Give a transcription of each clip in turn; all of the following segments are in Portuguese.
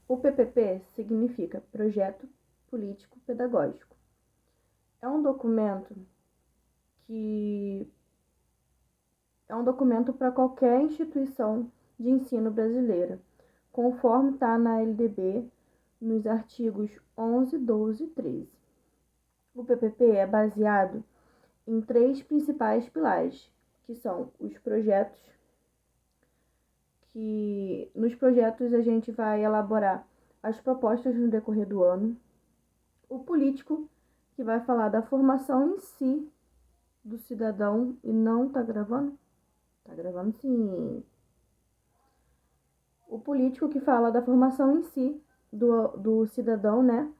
O PPP significa Projeto Político Pedagógico. É um documento que é um documento para qualquer instituição de ensino brasileira, conforme está na LDB, nos artigos 11, 12 e 13. O PPP é baseado em 3 principais pilares, que são os projetos, que nos projetos a gente vai elaborar as propostas no decorrer do ano, o político, que vai falar da formação em si do cidadão, e não tá gravando? Tá gravando sim. O político, que fala da formação em si do cidadão, né?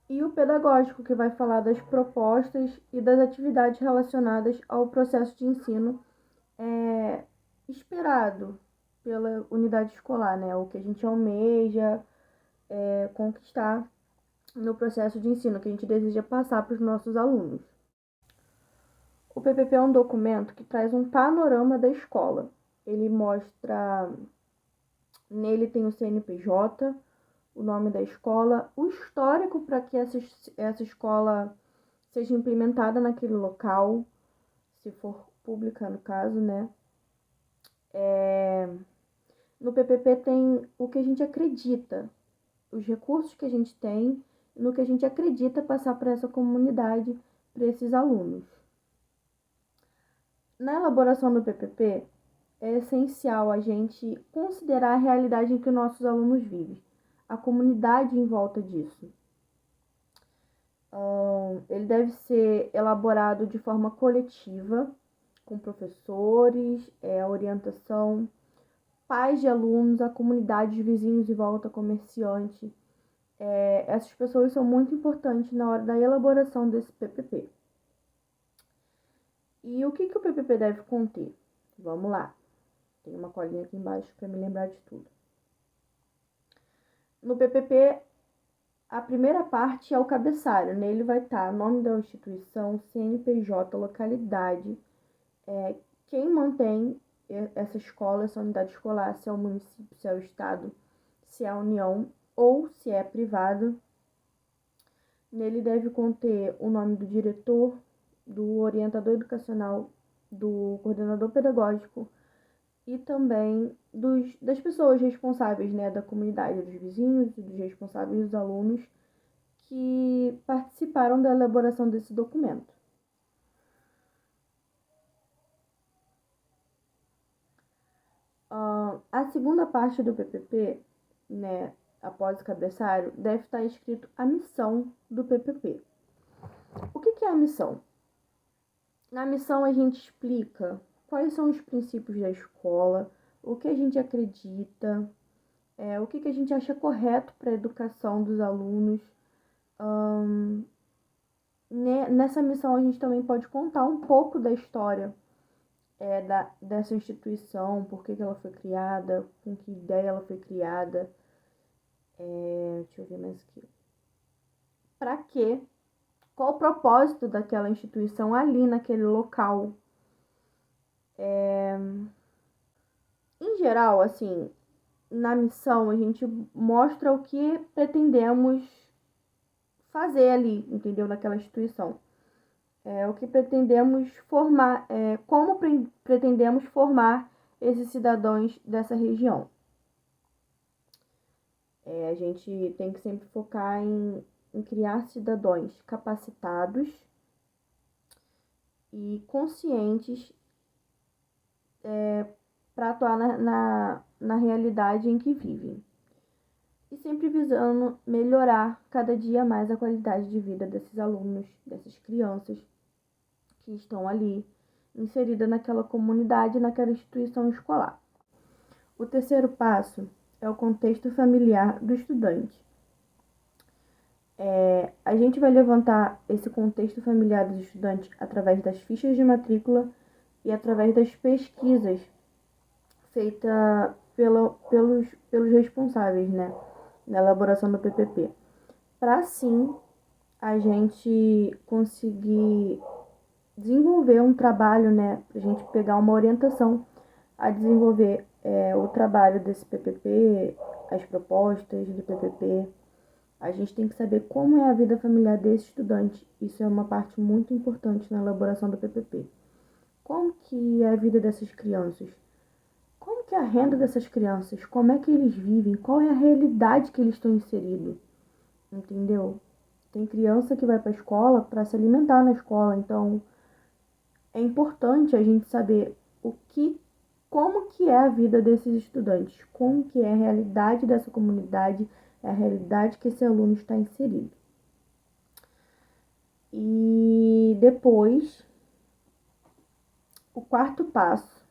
E o pedagógico, que vai falar das propostas e das atividades relacionadas ao processo de ensino esperado pela unidade escolar, né? O que a gente almeja conquistar no processo de ensino, que a gente deseja passar para os nossos alunos. O PPP é um documento que traz um panorama da escola. Ele mostra, nele tem o CNPJ, o nome da escola, o histórico para que essa escola seja implementada naquele local, se for pública no caso, né? No PPP tem o que a gente acredita, os recursos que a gente tem, no que a gente acredita passar para essa comunidade, para esses alunos. Na elaboração do PPP, é essencial a gente considerar a realidade em que nossos alunos vivem, a comunidade em volta disso. Ele deve ser elaborado de forma coletiva, com professores, orientação, pais de alunos, a comunidade de vizinhos e volta, comerciante. Essas pessoas são muito importantes na hora da elaboração desse PPP. E o que o PPP deve conter? Vamos lá. Tem uma colinha aqui embaixo para me lembrar de tudo. No PPP, a primeira parte é o cabeçalho. Nele vai estar nome da instituição, CNPJ, localidade, quem mantém essa escola, essa unidade escolar, se é o município, se é o estado, se é a União ou se é privado. Nele deve conter o nome do diretor, do orientador educacional, do coordenador pedagógico e também das pessoas responsáveis, né, da comunidade, dos vizinhos, dos responsáveis dos alunos que participaram da elaboração desse documento. A segunda parte do PPP, né, após o cabeçalho, deve estar escrito a missão do PPP. O que é a missão? Na missão a gente explica quais são os princípios da escola, o que a gente acredita, o que a gente acha correto para a educação dos alunos. Nessa missão a gente também pode contar um pouco da história dessa instituição, por que ela foi criada, com que ideia ela foi criada. Deixa eu ver mais aqui. Para quê? Qual o propósito daquela instituição ali naquele local? Em geral, assim, na missão a gente mostra o que pretendemos fazer ali, entendeu? Naquela instituição. O que pretendemos formar, como pretendemos formar esses cidadãos dessa região. A gente tem que sempre focar em criar cidadãos capacitados e conscientes para atuar na realidade em que vivem. E sempre visando melhorar cada dia mais a qualidade de vida desses alunos, dessas crianças que estão ali inseridas naquela comunidade, naquela instituição escolar. O terceiro passo é o contexto familiar do estudante. A gente vai levantar esse contexto familiar dos estudantes através das fichas de matrícula e através das pesquisas feitas pelos responsáveis, né, na elaboração do PPP, para assim a gente conseguir desenvolver um trabalho, né, para a gente pegar uma orientação a desenvolver o trabalho desse PPP, as propostas do PPP. A gente tem que saber como é a vida familiar desse estudante. Isso é uma parte muito importante na elaboração do PPP. Como que é a vida dessas crianças? Como que é a renda dessas crianças? Como é que eles vivem? Qual é a realidade que eles estão inseridos? Entendeu? Tem criança que vai para a escola para se alimentar na escola, então é importante a gente saber como que é a vida desses estudantes, como que é a realidade dessa comunidade, a realidade que esse aluno está inserido. E depois, o quarto passo,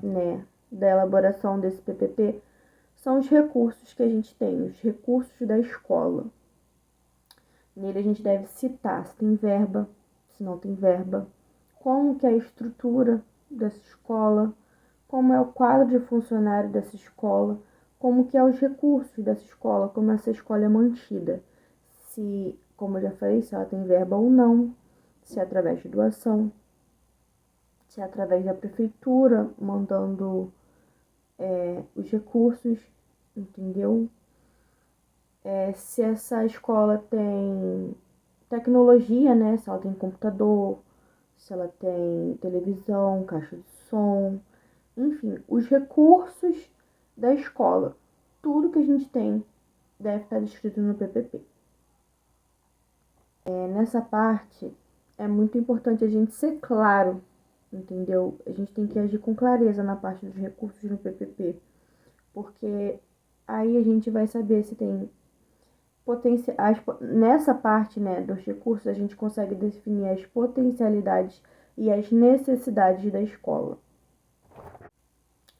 né, da elaboração desse PPP são os recursos que a gente tem, os recursos da escola. Nele a gente deve citar se tem verba, se não tem verba, como que é a estrutura dessa escola, como é o quadro de funcionário dessa escola, como que é os recursos dessa escola, como essa escola é mantida. Se, como eu já falei, se ela tem verba ou não, se é através de doação, se é através da prefeitura mandando os recursos, entendeu? Se essa escola tem tecnologia, né? Se ela tem computador, se ela tem televisão, caixa de som, enfim, os recursos da escola. Tudo que a gente tem deve estar descrito no PPP. Nessa parte, é muito importante a gente ser claro, entendeu? A gente tem que agir com clareza na parte dos recursos no PPP, porque aí a gente vai saber se tem potenciais. Nessa parte, né, dos recursos, a gente consegue definir as potencialidades e as necessidades da escola.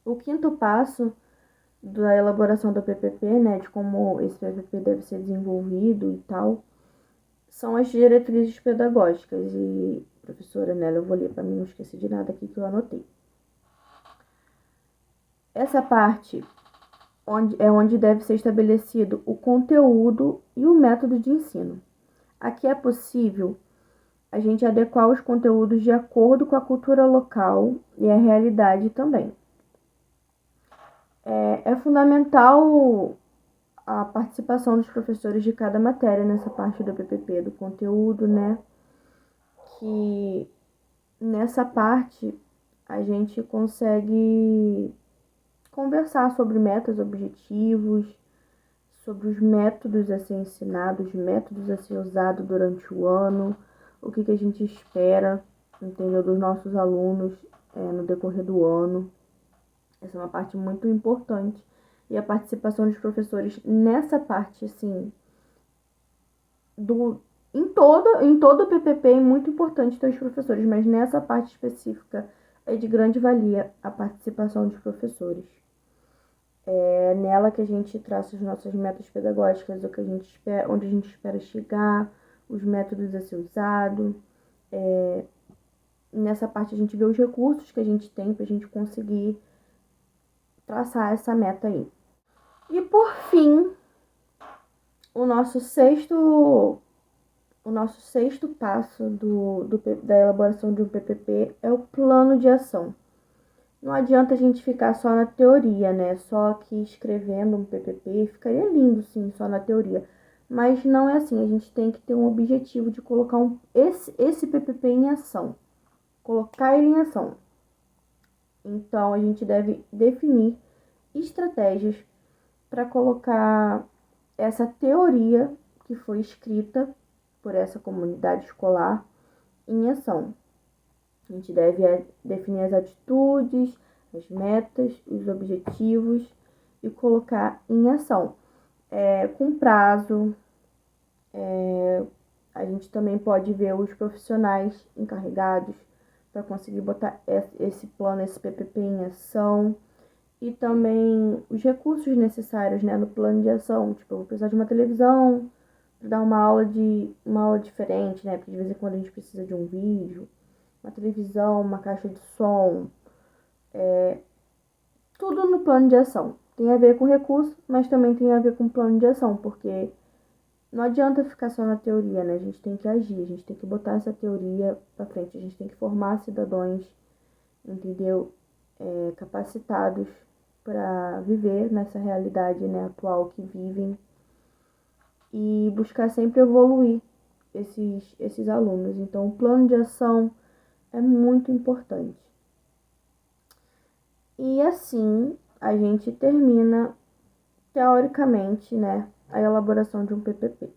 O quinto passo da elaboração do PPP, né, de como esse PPP deve ser desenvolvido e tal, são as diretrizes pedagógicas. E, professora Nela, eu vou ler para mim não esquecer de nada aqui que eu anotei. Essa parte onde deve ser estabelecido o conteúdo e o método de ensino. Aqui é possível a gente adequar os conteúdos de acordo com a cultura local e a realidade também. É fundamental a participação dos professores de cada matéria nessa parte do PPP, do conteúdo, né? Que nessa parte a gente consegue conversar sobre metas, objetivos, sobre os métodos a ser ensinados, os métodos a ser usados durante o ano, o que a gente espera, entendeu, dos nossos alunos no decorrer do ano. Essa é uma parte muito importante. E a participação dos professores nessa parte, assim, em todo o PPP é muito importante ter os professores, mas nessa parte específica é de grande valia a participação dos professores. É nela que a gente traça as nossas metas pedagógicas, o que a gente espera, onde a gente espera chegar, os métodos a ser usado. Nessa parte a gente vê os recursos que a gente tem para a gente conseguir traçar essa meta aí. E por fim, o nosso sexto passo da elaboração de um PPP é o plano de ação. Não adianta a gente ficar só na teoria, né? Só aqui escrevendo um PPP, ficaria lindo, sim, só na teoria. Mas não é assim, a gente tem que ter um objetivo de colocar esse PPP em ação. Colocar ele em ação. Então, a gente deve definir estratégias para colocar essa teoria que foi escrita por essa comunidade escolar em ação. A gente deve definir as atitudes, as metas, os objetivos e colocar em ação. Com prazo, a gente também pode ver os profissionais encarregados para conseguir botar esse plano, esse PPP em ação. E também os recursos necessários, né, no plano de ação. Tipo, eu vou precisar de uma televisão para dar uma aula diferente, né? Porque de vez em quando a gente precisa de um vídeo, uma televisão, uma caixa de som, tudo no plano de ação. Tem a ver com recurso, mas também tem a ver com plano de ação, porque não adianta ficar só na teoria, né? A gente tem que agir, a gente tem que botar essa teoria para frente, a gente tem que formar cidadãos, entendeu? Capacitados para viver nessa realidade, né, atual que vivem e buscar sempre evoluir esses alunos. Então, o plano de ação é muito importante. E assim, a gente termina, teoricamente, né, a elaboração de um PPP.